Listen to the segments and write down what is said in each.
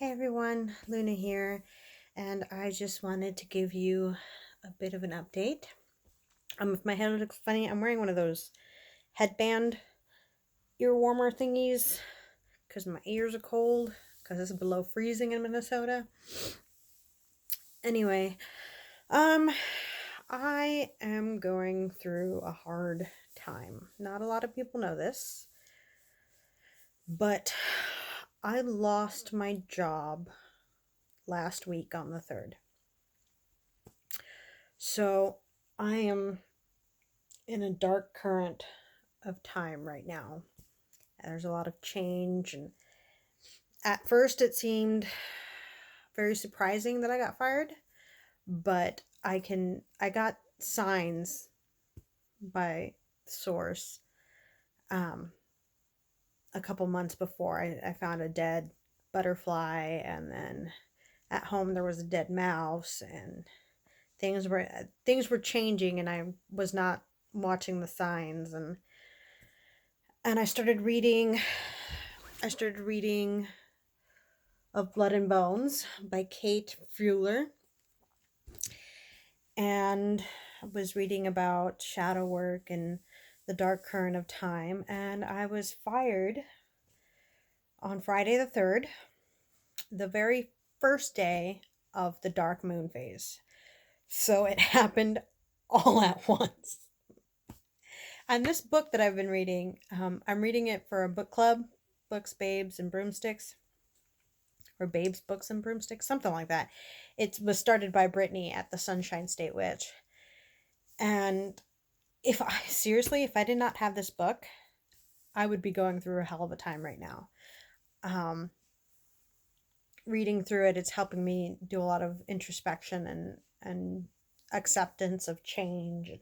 Hey everyone, Luna here, and I just wanted to give you a bit of an update. If my head looks funny, I'm wearing one of those headband ear warmer thingies because my ears are cold because it's below freezing in Minnesota. Anyway, um, I am going through a hard time. Not a lot of people know this, but I lost my job last week on the 3rd. So I am in a dark current of time right now. There's a lot of change, and at first it seemed very surprising that I got fired, but I got signs by source um a couple months before. I found a dead butterfly, and then at home there was a dead mouse, and things were changing, and I was not watching the signs. And I started reading of Blood and Bones by Kate Fuller, and was reading about shadow work and the dark current of time. And I was fired on Friday the 3rd, the very first day of the dark moon phase. So it happened all at once. And this book that I've been reading, I'm reading it for a book club, Books, Babes, and Broomsticks, or Babes, Books, and Broomsticks, something like that. It was started by Brittany at the Sunshine State Witch. And if I did not have this book, I would be going through a hell of a time right now. Um, Reading through it, it's helping me do a lot of introspection and acceptance of change,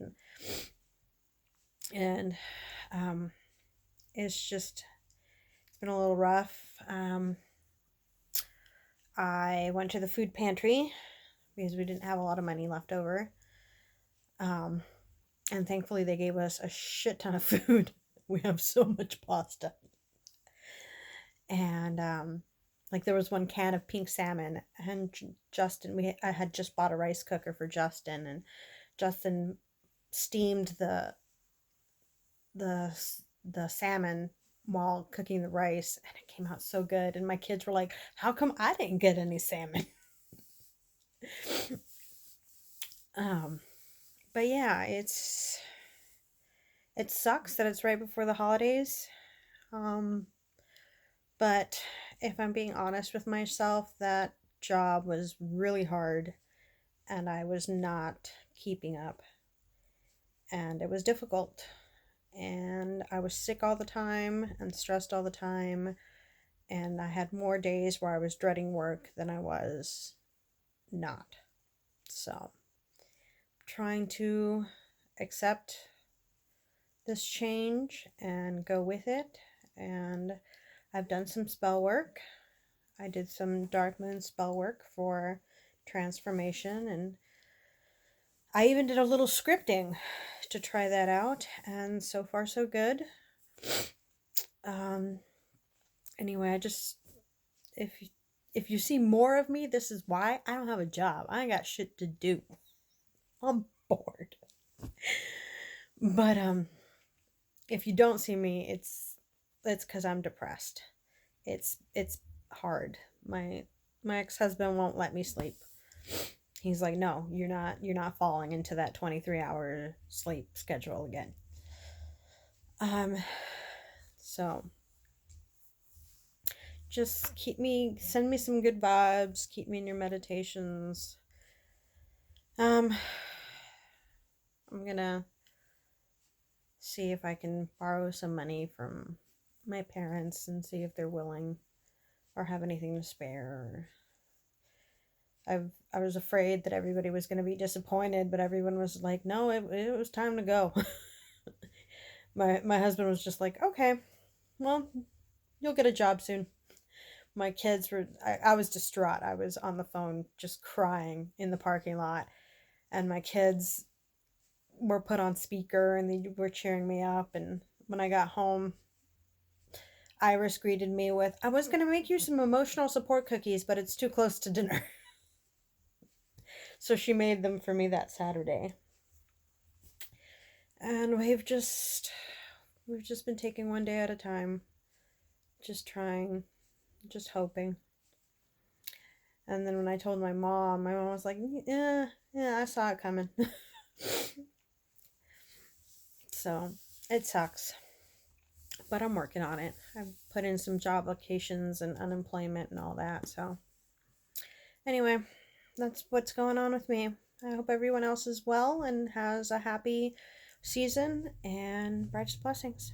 and it's been a little rough. I went to the food pantry because we didn't have a lot of money left over. And thankfully they gave us a shit ton of food. We have so much pasta. And like there was one can of pink salmon, and I had just bought a rice cooker for Justin, and Justin steamed the the salmon while cooking the rice, and it came out so good. And my kids were like, "How come I didn't get any salmon?" um but yeah, it sucks that it's right before the holidays. um but if I'm being honest with myself, that job was really hard, and I was not keeping up, and it was difficult, and I was sick all the time and stressed all the time, and I had more days where I was dreading work than I was not. So, trying to accept this change and go with it. And I've done some spell work. I did some dark moon spell work for transformation, and I even did a little scripting to try that out, and so far so good. Um anyway, I just if if you see more of me, this is why. I don't have a job. I ain't got shit to do. I'm bored. But if you don't see me, it's cuz I'm depressed. It's hard. My ex-husband won't let me sleep. He's like, "No, you're not falling into that 23-hour sleep schedule again." Um so just send me some good vibes, keep me in your meditations. Um I'm going to see if I can borrow some money from my parents and see if they're willing or have anything to spare. I was afraid that everybody was going to be disappointed, but everyone was like, "No, it was time to go." My husband was just like, "Okay, well, you'll get a job soon." My kids were I was distraught. I was on the phone just crying in the parking lot, and my kids were put on speaker and they were cheering me up. And when I got home, Iris greeted me with, I was going to make you some emotional support cookies, but it's too close to dinner. So she made them for me that Saturday. And we've just been taking one day at a time. Just trying, just hoping. And then when I told my mom was like, yeah, I saw it coming. So it sucks. But I'm working on it. I've put in some job applications and unemployment and all that. So anyway, that's what's going on with me. I hope everyone else is well and has a happy season and brightest blessings.